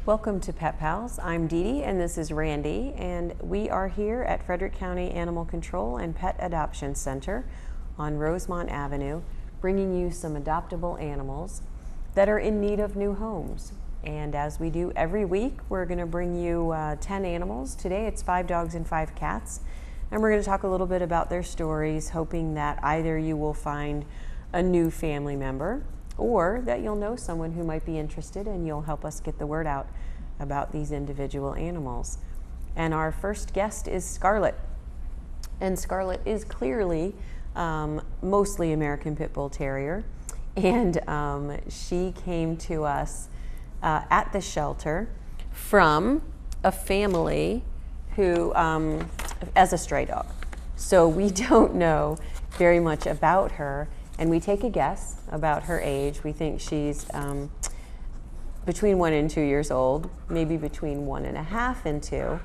Welcome to Pet Pals. I'm Dee Dee and this is Randy, and we are here at Frederick County Animal Control and Pet Adoption Center on Rosemont Avenue, bringing you some adoptable animals that are in need of new homes. And as we do every week, we're going to bring you 10 animals. Today it's 5 dogs and 5 cats, and we're going to talk a little bit about their stories, hoping that either you will find a new family member or that you'll know someone who might be interested and you'll help us get the word out about these individual animals. And our first guest is Scarlett. And Scarlett is clearly mostly American Pit Bull Terrier. And she came to us at the shelter from a family who, as a stray dog. So we don't know very much about her. And we take a guess about her age. We think she's between 1 and 2 years old, maybe between 1.5 and 2.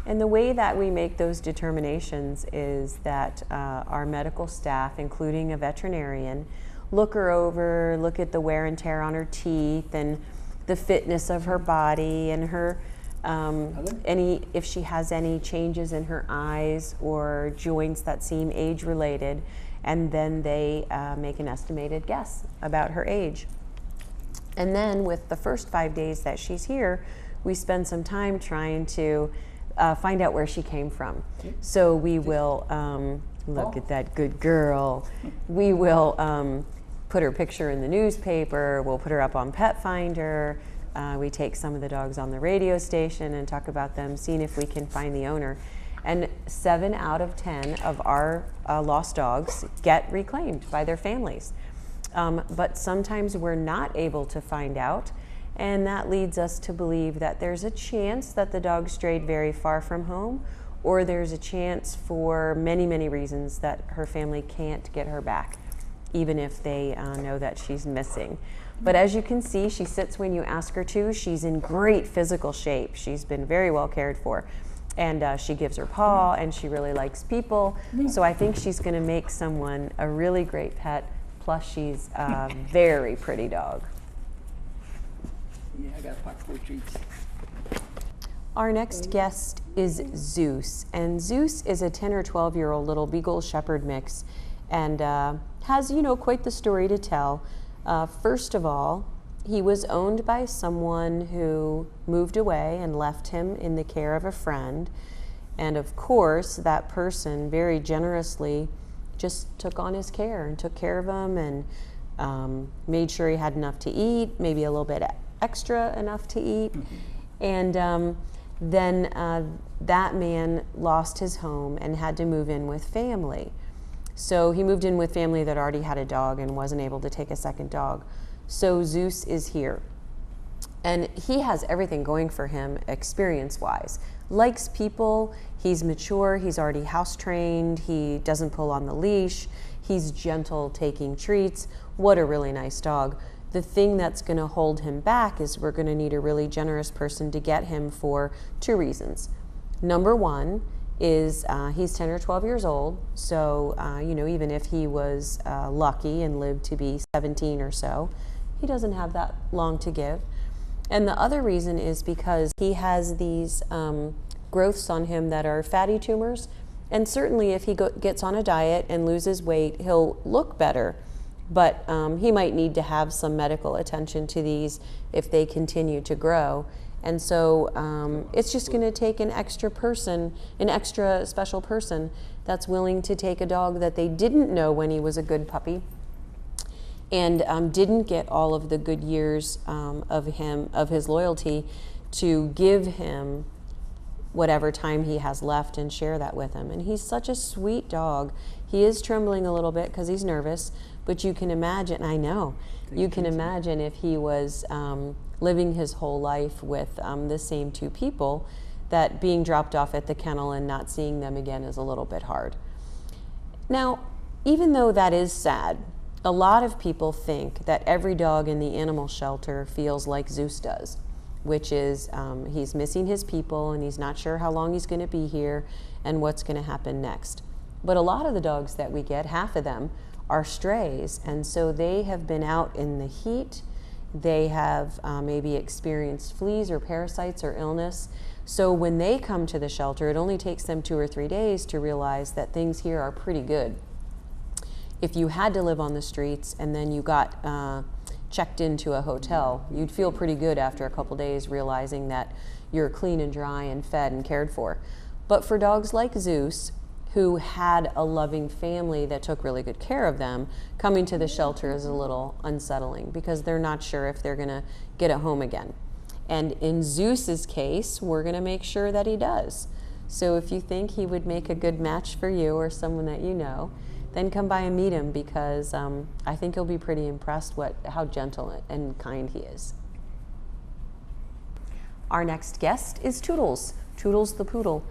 And the way that we make those determinations is that our medical staff, including a veterinarian, look her over, look at the wear and tear on her teeth and the fitness of her body and her if she has any changes in her eyes or joints that seem age-related. And then they make an estimated guess about her age. And then with the first 5 days that she's here, we spend some time trying to find out where she came from. So we will, look at that good girl. We will put her picture in the newspaper, we'll put her up on Pet Finder, we take some of the dogs on the radio station and talk about them, seeing if we can find the owner. And 7 out of 10 of our lost dogs get reclaimed by their families. But sometimes we're not able to find out, and that leads us to believe that there's a chance that the dog strayed very far from home, or there's a chance for many, many reasons that her family can't get her back, even if they know that she's missing. But as you can see, she sits when you ask her to. She's in great physical shape. She's been very well cared for. And she gives her paw, and she really likes people. So I think she's going to make someone a really great pet. Plus, she's a very pretty dog. Yeah, I got a pocket full of treats. Our next guest is Zeus. And Zeus is a 10 or 12-year-old little Beagle Shepherd mix and has, quite the story to tell. First of all, he was owned by someone who moved away and left him in the care of a friend. And of course, that person very generously just took on his care and took care of him and made sure he had enough to eat, maybe a little bit extra enough to eat. And then that man lost his home and had to move in with family. So he moved in with family that already had a dog and wasn't able to take a second dog. So Zeus is here, and he has everything going for him experience-wise. Likes people, he's mature, he's already house trained, he doesn't pull on the leash, he's gentle taking treats. What a really nice dog. The thing that's going to hold him back is we're going to need a really generous person to get him for 2 reasons. Number one is he's 10 or 12 years old, so even if he was lucky and lived to be 17 or so, he doesn't have that long to give. And the other reason is because he has these growths on him that are fatty tumors, and certainly if he gets on a diet and loses weight, he'll look better, but he might need to have some medical attention to these if they continue to grow. And so it's just going to take an extra person, an extra special person that's willing to take a dog that they didn't know when he was a good puppy and didn't get all of the good years of his loyalty, to give him whatever time he has left and share that with him. And he's such a sweet dog. He is trembling a little bit because he's nervous, but you can imagine, I know, you can imagine if he was living his whole life with the same 2 people, that being dropped off at the kennel and not seeing them again is a little bit hard. Now, even though that is sad, a lot of people think that every dog in the animal shelter feels like Zeus does, which is he's missing his people and he's not sure how long he's going to be here and what's going to happen next. But a lot of the dogs that we get, half of them, are strays, and so they have been out in the heat. They have maybe experienced fleas or parasites or illness. So when they come to the shelter, it only takes them 2 or 3 days to realize that things here are pretty good. If you had to live on the streets and then you got checked into a hotel, you'd feel pretty good after a couple days realizing that you're clean and dry and fed and cared for. But for dogs like Zeus, who had a loving family that took really good care of them, coming to the shelter is a little unsettling because they're not sure if they're gonna get a home again. And in Zeus's case, we're gonna make sure that he does. So if you think he would make a good match for you or someone that you know, then come by and meet him, because I think you'll be pretty impressed how gentle and kind he is. Our next guest is Toodles, Toodles the poodle.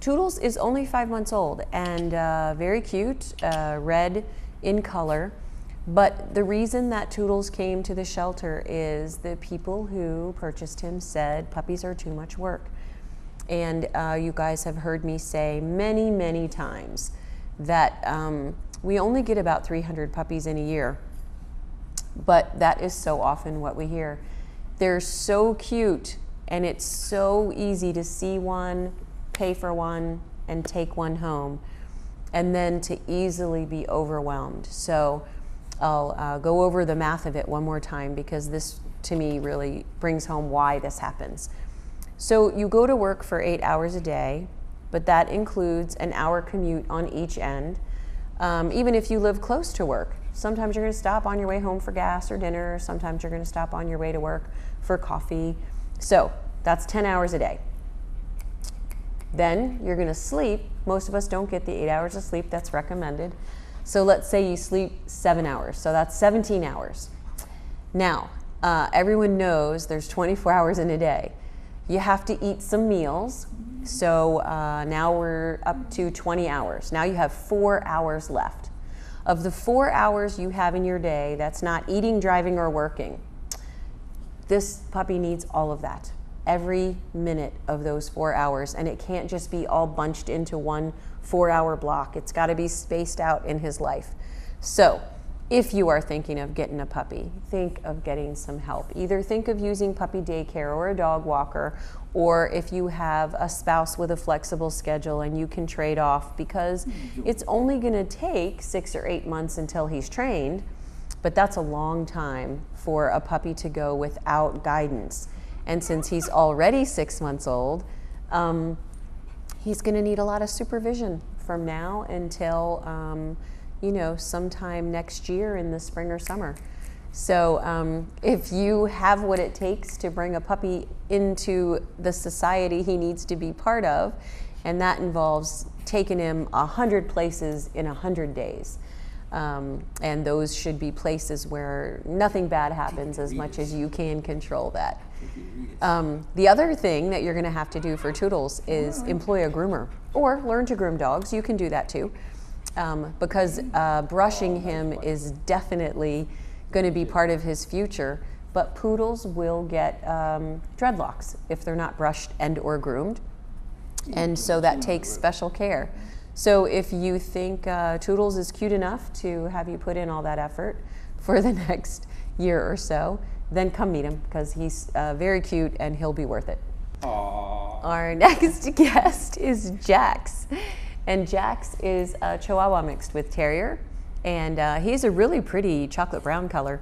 Toodles is only 5 months old and very cute, red in color. But the reason that Toodles came to the shelter is the people who purchased him said puppies are too much work. And you guys have heard me say many, many times that we only get about 300 puppies in a year. But that is so often what we hear. They're so cute, and it's so easy to see one, pay for one, and take one home, and then to easily be overwhelmed. So I'll go over the math of it one more time, because this to me really brings home why this happens. So you go to work for 8 hours a day, but that includes an hour commute on each end. Even if you live close to work, sometimes you're going to stop on your way home for gas or dinner. Sometimes you're going to stop on your way to work for coffee. So that's 10 hours a day. Then you're going to sleep. Most of us don't get the 8 hours of sleep that's recommended. So let's say you sleep 7 hours. So that's 17 hours. Now, everyone knows there's 24 hours in a day. You have to eat some meals. So now we're up to 20 hours. Now you have 4 hours left. Of the 4 hours you have in your day, that's not eating, driving, or working. This puppy needs all of that. Every minute of those 4 hours, and it can't just be all bunched into one 4-hour block. It's got to be spaced out in his life. So if you are thinking of getting a puppy, think of getting some help. Either think of using puppy daycare or a dog walker, or if you have a spouse with a flexible schedule and you can trade off, because it's only going to take 6 or 8 months until he's trained, but that's a long time for a puppy to go without guidance. And since he's already 6 months old, he's going to need a lot of supervision from now until, sometime next year in the spring or summer. So if you have what it takes to bring a puppy into the society he needs to be part of, and that involves taking him 100 places in 100 days. And those should be places where nothing bad happens as much as you can control that. The other thing that you're going to have to do for Toodles is employ a groomer or learn to groom dogs. You can do that too, because brushing him is definitely going to be part of his future. But poodles will get dreadlocks if they're not brushed and or groomed, and so that takes special care. So if you think Toodles is cute enough to have you put in all that effort for the next year or so, then come meet him, because he's very cute and he'll be worth it. Aww. Our next guest is Jax. And Jax is a Chihuahua mixed with Terrier. And he's a really pretty chocolate brown color,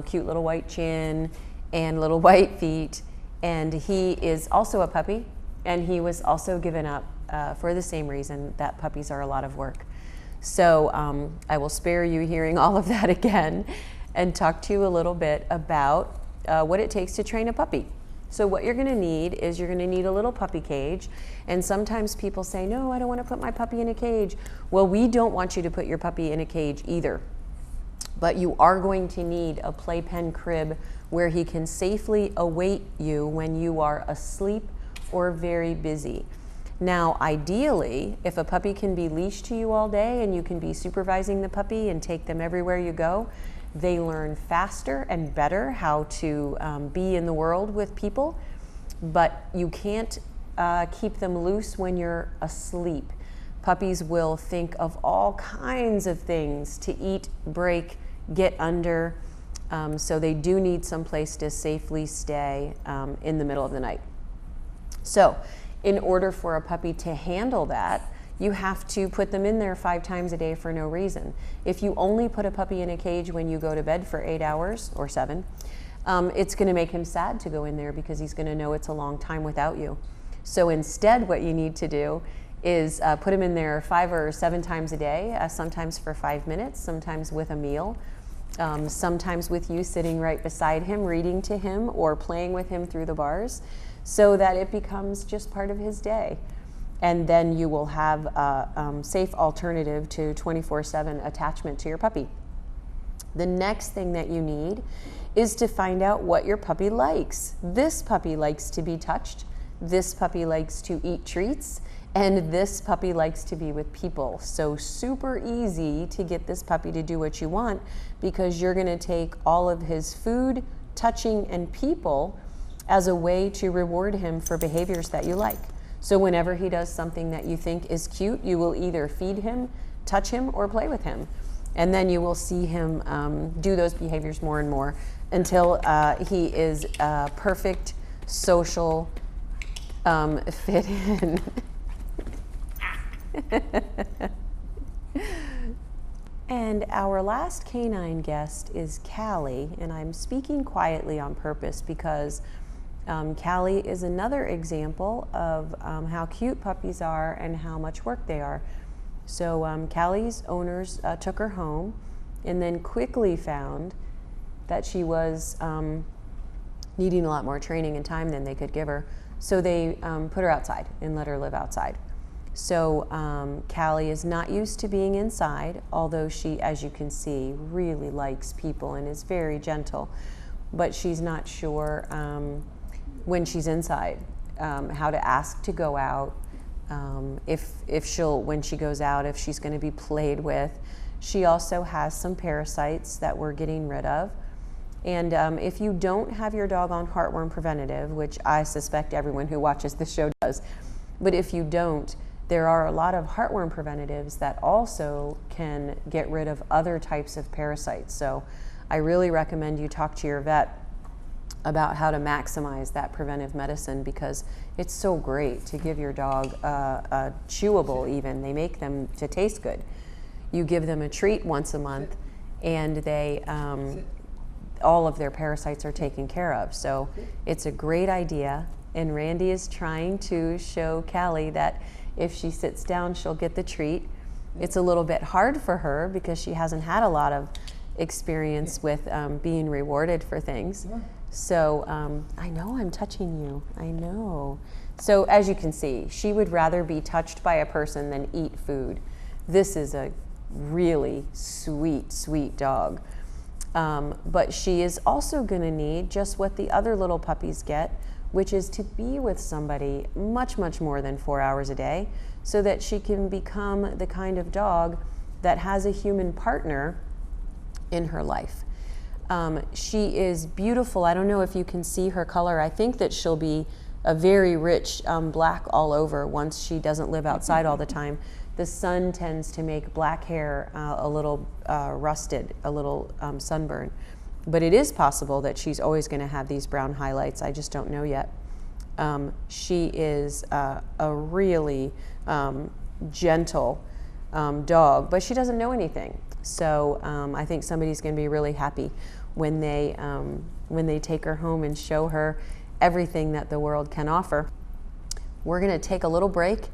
cute little white chin and little white feet. And he is also a puppy, and he was also given up for the same reason, that puppies are a lot of work. So I will spare you hearing all of that again and talk to you a little bit about what it takes to train a puppy. So what you're going to need is you're going to need a little puppy cage. And sometimes people say, no, I don't want to put my puppy in a cage. Well, we don't want you to put your puppy in a cage either. But you are going to need a playpen crib where he can safely await you when you are asleep or very busy. Now, ideally, if a puppy can be leashed to you all day and you can be supervising the puppy and take them everywhere you go, they learn faster and better how to be in the world with people, but you can't keep them loose when you're asleep. Puppies will think of all kinds of things to eat, break, get under, so they do need some place to safely stay in the middle of the night. So, in order for a puppy to handle that, you have to put them in there 5 times a day for no reason. If you only put a puppy in a cage when you go to bed for 8 hours or 7, it's going to make him sad to go in there because he's going to know it's a long time without you. So instead, what you need to do is put him in there 5 or 7 times a day, sometimes for 5 minutes, sometimes with a meal, sometimes with you sitting right beside him, reading to him or playing with him through the bars, so that it becomes just part of his day. And then you will have a safe alternative to 24/7 attachment to your puppy. The next thing that you need is to find out what your puppy likes. This puppy likes to be touched. This puppy likes to eat treats. And this puppy likes to be with people. So super easy to get this puppy to do what you want, because you're going to take all of his food, touching, and people as a way to reward him for behaviors that you like. So whenever he does something that you think is cute, you will either feed him, touch him, or play with him. And then you will see him do those behaviors more and more until he is a perfect social fit in. And our last canine guest is Callie, and I'm speaking quietly on purpose because Callie is another example of how cute puppies are and how much work they are. So Callie's owners took her home and then quickly found that she was needing a lot more training and time than they could give her. So they put her outside and let her live outside. So Callie is not used to being inside, although she, as you can see, really likes people and is very gentle. But she's not sure when she's inside how to ask to go out, if she'll, when she goes out, if she's going to be played with. She also has some parasites that we're getting rid of. And if you don't have your dog on heartworm preventative, which I suspect everyone who watches this show does, but if you don't, there are a lot of heartworm preventatives that also can get rid of other types of parasites. So I really recommend you talk to your vet about how to maximize that preventive medicine, because it's so great to give your dog a chewable even. They make them to taste good. You give them a treat once a month and they all of their parasites are taken care of. So it's a great idea, and Randy is trying to show Callie that if she sits down, she'll get the treat. It's a little bit hard for her because she hasn't had a lot of experience with being rewarded for things. So I know I'm touching you, I know. So as you can see, she would rather be touched by a person than eat food. This is a really sweet, sweet dog. But she is also gonna need just what the other little puppies get, which is to be with somebody much, much more than 4 hours a day, so that she can become the kind of dog that has a human partner in her life. She is beautiful. I don't know if you can see her color. I think that she'll be a very rich black all over once she doesn't live outside all the time. The sun tends to make black hair a little rusted, a little sunburn. But it is possible that she's always going to have these brown highlights. I just don't know yet. She is a really gentle dog, but she doesn't know anything. So I think somebody's going to be really happy when they take her home and show her everything that the world can offer. We're going to take a little break,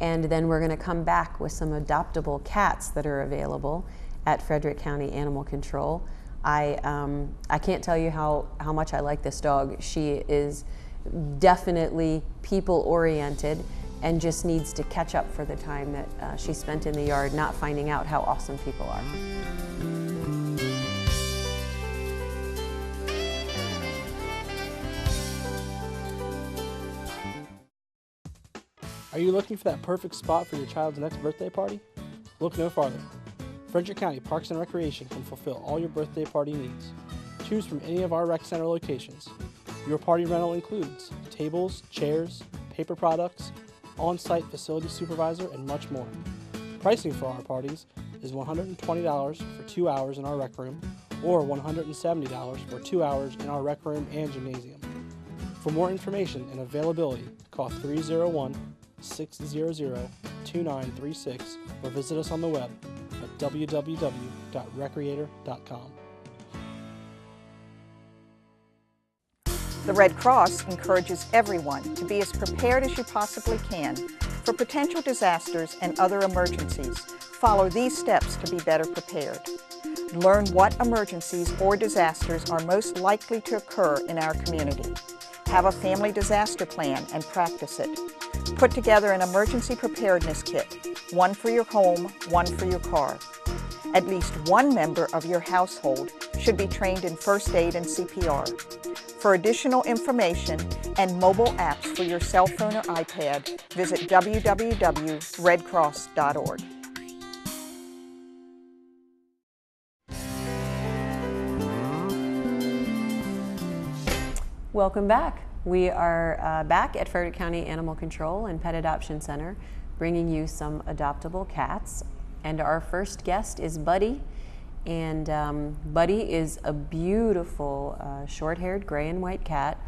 and then we're going to come back with some adoptable cats that are available at Frederick County Animal Control. I can't tell you how much I like this dog. She is definitely people-oriented and just needs to catch up for the time that she spent in the yard not finding out how awesome people are. Are you looking for that perfect spot for your child's next birthday party? Look no farther. Frederick County Parks and Recreation can fulfill all your birthday party needs. Choose from any of our rec center locations. Your party rental includes tables, chairs, paper products, on-site facility supervisor, and much more. Pricing for our parties is $120 for 2 hours in our rec room or $170 for 2 hours in our rec room and gymnasium. For more information and availability, call 301-600-2936 or visit us on the web at www.recreator.com. The Red Cross encourages everyone to be as prepared as you possibly can for potential disasters and other emergencies. Follow these steps to be better prepared. Learn what emergencies or disasters are most likely to occur in our community. Have a family disaster plan and practice it. Put together an emergency preparedness kit, one for your home, one for your car. At least one member of your household should be trained in first aid and CPR. For additional information and mobile apps for your cell phone or iPad, visit www.redcross.org. Welcome back. We are back at Frederick County Animal Control and Pet Adoption Center, bringing you some adoptable cats. And our first guest is Buddy. And Buddy is a beautiful short-haired gray and white cat.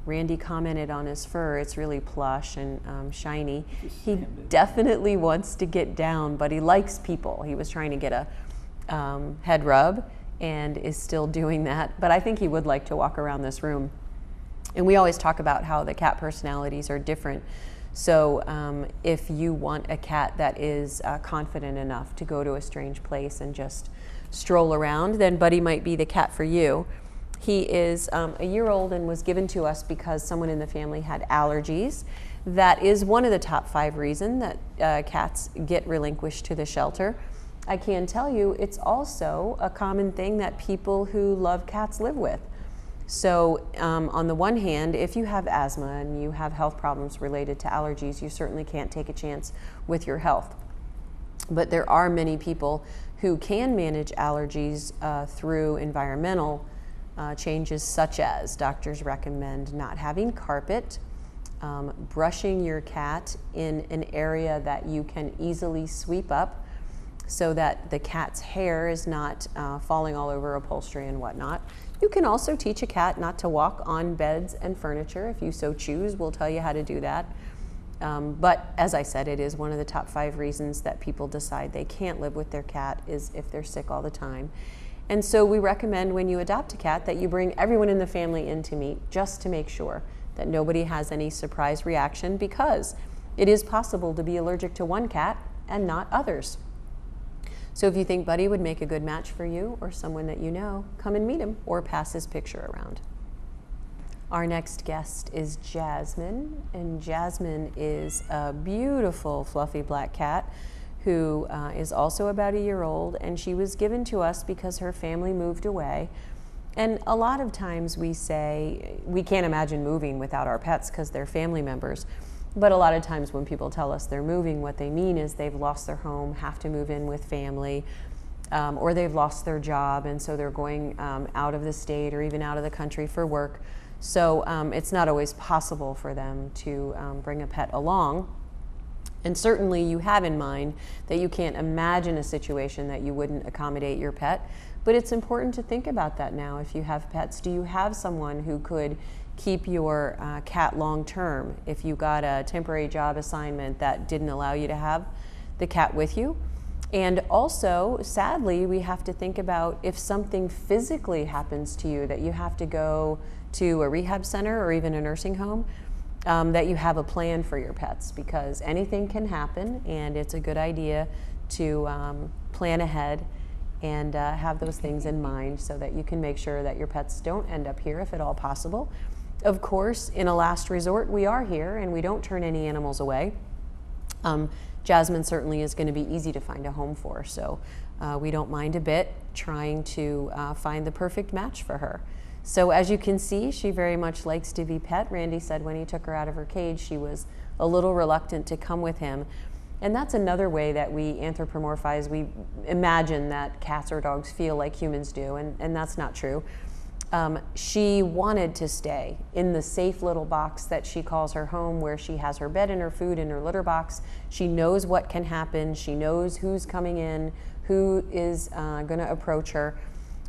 Randy commented on his fur. It's really plush and shiny. He definitely wants to get down, but he likes people. He was trying to get a head rub and is still doing that. But I think he would like to walk around this room. And we always talk about how the cat personalities are different. So if you want a cat that is confident enough to go to a strange place and just stroll around, then Buddy might be the cat for you. He is a year old and was given to us because someone in the family had allergies. That is one of the top 5 reasons that cats get relinquished to the shelter. I can tell you it's also a common thing that people who love cats live with. So on the one hand, if you have asthma and you have health problems related to allergies, you certainly can't take a chance with your health. But there are many people who can manage allergies through environmental changes, such as doctors recommend not having carpet, brushing your cat in an area that you can easily sweep up so that the cat's hair is not falling all over upholstery and whatnot. You can also teach a cat not to walk on beds and furniture if you so choose. We'll tell you how to do that. But as I said, it is one of the top 5 reasons that people decide they can't live with their cat is if they're sick all the time. And so we recommend when you adopt a cat that you bring everyone in the family in to meet just to make sure that nobody has any surprise reaction, because it is possible to be allergic to one cat and not others. So if you think Buddy would make a good match for you or someone that you know, come and meet him or pass his picture around. Our next guest is Jasmine, and Jasmine is a beautiful fluffy black cat who is also about a year old, and she was given to us because her family moved away. And a lot of times we say we can't imagine moving without our pets because they're family members. But a lot of times when people tell us they're moving, what they mean is they've lost their home, have to move in with family, or they've lost their job, and so they're going out of the state or even out of the country for work. So it's not always possible for them to bring a pet along. And certainly you have in mind that you can't imagine a situation that you wouldn't accommodate your pet. But it's important to think about that now. If you have pets, do you have someone who could keep your cat long term if you got a temporary job assignment that didn't allow you to have the cat with you? And also, sadly, we have to think about if something physically happens to you that you have to go to a rehab center or even a nursing home, that you have a plan for your pets, because anything can happen and it's a good idea to plan ahead and have those things in mind so that you can make sure that your pets don't end up here if at all possible. Of course, in a last resort, we are here and we don't turn any animals away. Jasmine certainly is going to be easy to find a home for, so we don't mind a bit trying to find the perfect match for her. So as you can see, she very much likes to be pet. Randy said when he took her out of her cage, she was a little reluctant to come with him. And that's another way that we anthropomorphize. We imagine that cats or dogs feel like humans do, and that's not true. She wanted to stay in the safe little box that she calls her home, where she has her bed and her food in her litter box. She knows what can happen. She knows who's coming in, who is going to approach her.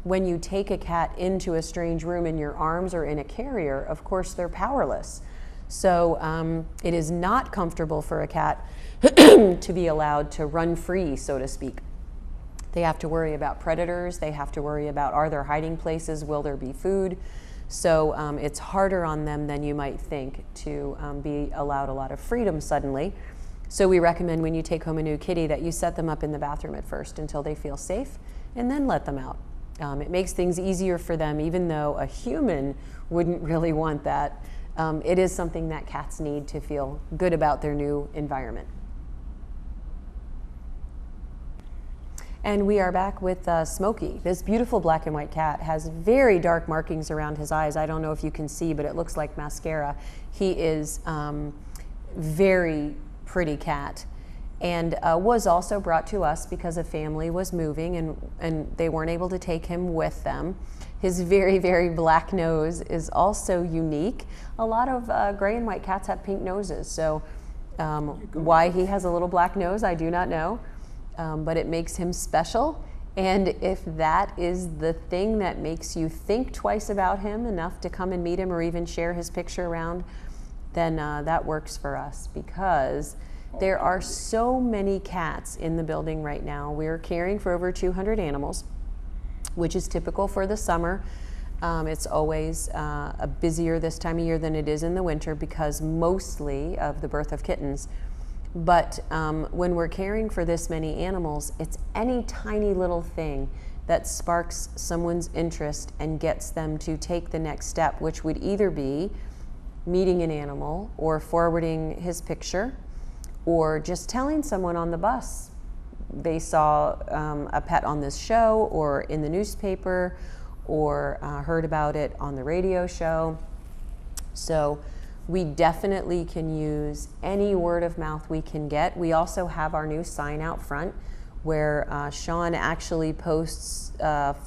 When you take a cat into a strange room in your arms or in a carrier, of course they're powerless. So it is not comfortable for a cat to be allowed to run free, so to speak. They have to worry about predators. They have to worry about, are there hiding places? Will there be food? So it's harder on them than you might think to be allowed a lot of freedom suddenly. So we recommend when you take home a new kitty that you set them up in the bathroom at first until they feel safe, and then let them out. It makes things easier for them, even though a human wouldn't really want that. It is something that cats need to feel good about their new environment. And we are back with Smokey. This beautiful black and white cat has very dark markings around his eyes. I don't know if you can see, but it looks like mascara. He is very pretty cat, and was also brought to us because a family was moving and they weren't able to take him with them. His very, very black nose is also unique. A lot of gray and white cats have pink noses, so why he has a little black nose, I do not know. But it makes him special, and if that is the thing that makes you think twice about him enough to come and meet him or even share his picture around, then that works for us, because there are so many cats in the building right now. We're caring for over 200 animals, which is typical for the summer. It's always busier this time of year than it is in the winter because mostly of the birth of kittens. But when we're caring for this many animals, it's any tiny little thing that sparks someone's interest and gets them to take the next step, which would either be meeting an animal or forwarding his picture or just telling someone on the bus they saw a pet on this show or in the newspaper or heard about it on the radio show. So we definitely can use any word of mouth we can get. We also have our new sign out front where Sean actually posts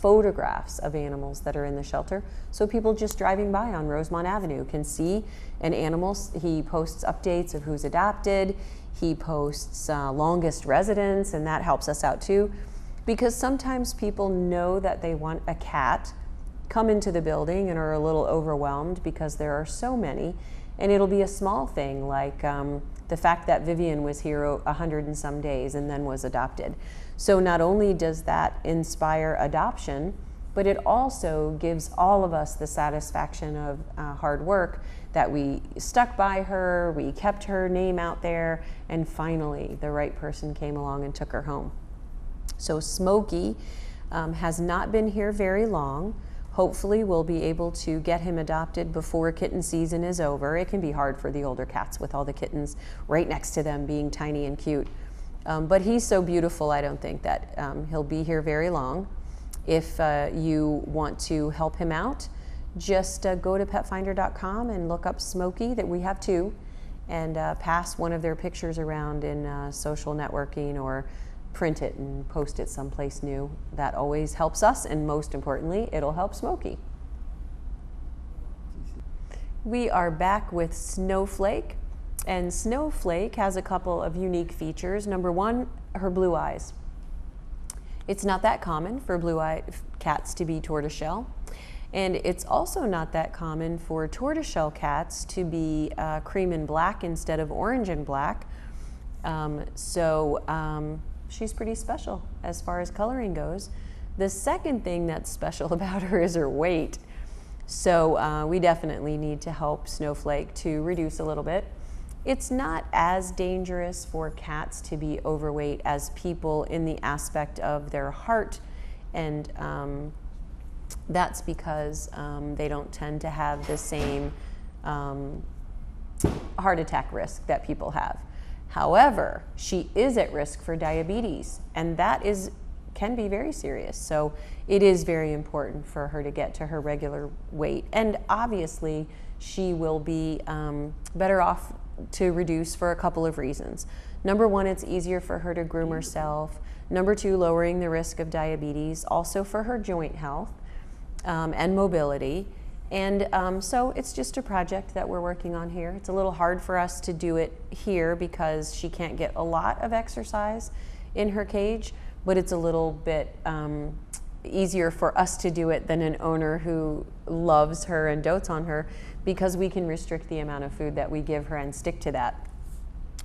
photographs of animals that are in the shelter. So people just driving by on Rosemont Avenue can see an animal. He posts updates of who's adopted. He posts longest residence, and that helps us out too. Because sometimes people know that they want a cat, come into the building and are a little overwhelmed because there are so many. And it'll be a small thing like the fact that Vivian was here 100 and some days and then was adopted. So not only does that inspire adoption, but it also gives all of us the satisfaction of hard work that we stuck by her, we kept her name out there, and finally the right person came along and took her home. So Smokey has not been here very long. Hopefully we'll be able to get him adopted before kitten season is over. It can be hard for the older cats with all the kittens right next to them being tiny and cute. But he's so beautiful, I don't think that he'll be here very long. If you want to help him out, just go to petfinder.com and look up Smokey, that we have two, and pass one of their pictures around in social networking or print it and post it someplace new. That always helps us, and most importantly, it'll help Smokey. We are back with Snowflake, and Snowflake has a couple of unique features. Number one, her blue eyes. It's not that common for blue-eyed cats to be tortoiseshell, and it's also not that common for tortoiseshell cats to be cream and black instead of orange and black. She's pretty special as far as coloring goes. The second thing that's special about her is her weight. So we definitely need to help Snowflake to reduce a little bit. It's not as dangerous for cats to be overweight as people in the aspect of their heart, and that's because they don't tend to have the same heart attack risk that people have. However, she is at risk for diabetes, and that is can be very serious. So it is very important for her to get to her regular weight. And obviously, she will be better off to reduce for a couple of reasons. Number one, it's easier for her to groom herself. Number two, lowering the risk of diabetes, also for her joint health and mobility. And so it's just a project that we're working on here. It's a little hard for us to do it here because she can't get a lot of exercise in her cage, but it's a little bit easier for us to do it than an owner who loves her and dotes on her, because we can restrict the amount of food that we give her and stick to that.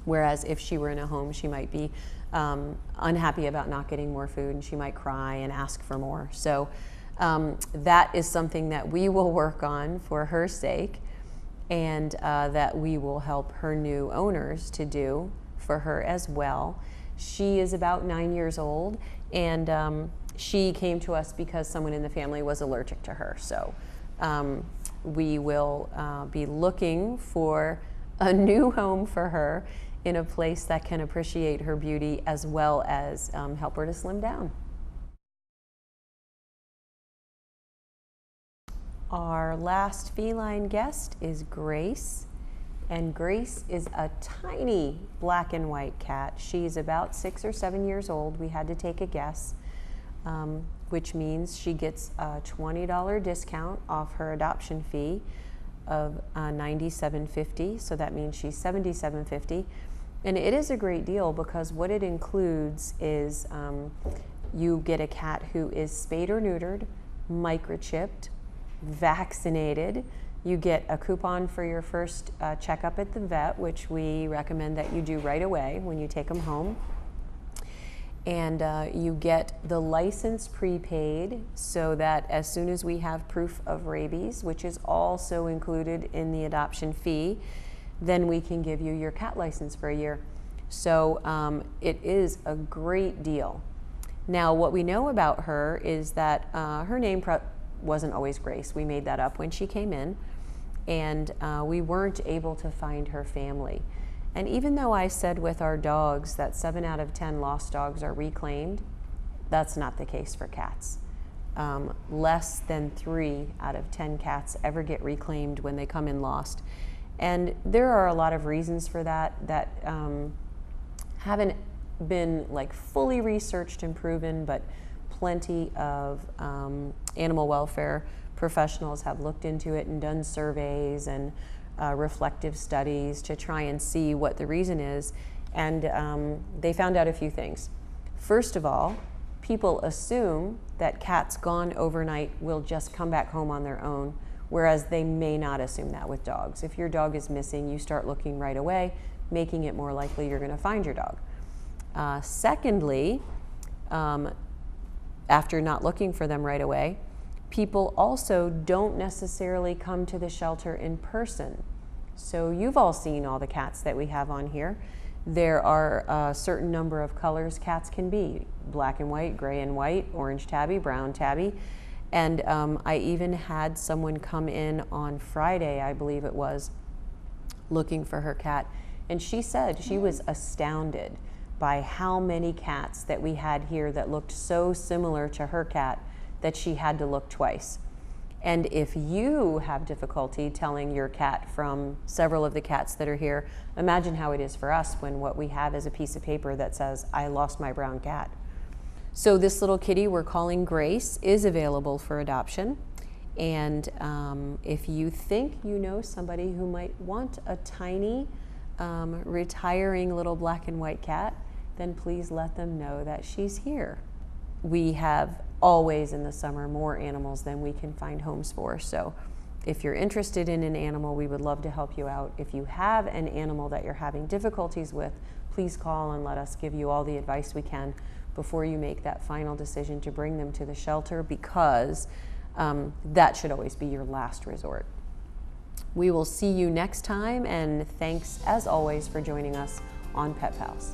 Whereas if she were in a home, she might be unhappy about not getting more food, and she might cry and ask for more. So that is something that we will work on for her sake, and that we will help her new owners to do for her as well. She is about 9 years old, and she came to us because someone in the family was allergic to her. So we will be looking for a new home for her in a place that can appreciate her beauty as well as help her to slim down. Our last feline guest is Grace, and Grace is a tiny black and white cat. She's about 6 or 7 years old. We had to take a guess, which means she gets a $20 discount off her adoption fee of $97.50. So that means she's $77.50. And it is a great deal because what it includes is you get a cat who is spayed or neutered, microchipped, vaccinated. You get a coupon for your first checkup at the vet, which we recommend that you do right away when you take them home. And you get the license prepaid so that as soon as we have proof of rabies, which is also included in the adoption fee, then we can give you your cat license for a year. So it is a great deal. Now, what we know about her is that her name wasn't always Grace. We made that up when she came in, and we weren't able to find her family. And even though I said with our dogs that 7 out of 10 lost dogs are reclaimed, that's not the case for cats. Less than 3 out of 10 cats ever get reclaimed when they come in lost. And there are a lot of reasons for that that haven't been like fully researched and proven, but plenty of animal welfare professionals have looked into it and done surveys and reflective studies to try and see what the reason is. And they found out a few things. First of all, people assume that cats gone overnight will just come back home on their own, whereas they may not assume that with dogs. If your dog is missing, you start looking right away, making it more likely you're going to find your dog. Secondly, after not looking for them right away, people also don't necessarily come to the shelter in person. So you've all seen all the cats that we have on here. There are a certain number of colors cats can be: black and white, gray and white, orange tabby, brown tabby. And I even had someone come in on Friday, I believe it was, looking for her cat. And she said she was astounded by how many cats that we had here that looked so similar to her cat that she had to look twice. And if you have difficulty telling your cat from several of the cats that are here, imagine how it is for us when what we have is a piece of paper that says, "I lost my brown cat." So this little kitty we're calling Grace is available for adoption. And if you think you know somebody who might want a tiny, retiring little black and white cat, then please let them know that she's here. We have always in the summer more animals than we can find homes for. So if you're interested in an animal, we would love to help you out. If you have an animal that you're having difficulties with, please call and let us give you all the advice we can before you make that final decision to bring them to the shelter, because that should always be your last resort. We will see you next time, and thanks as always for joining us on Pet Pals.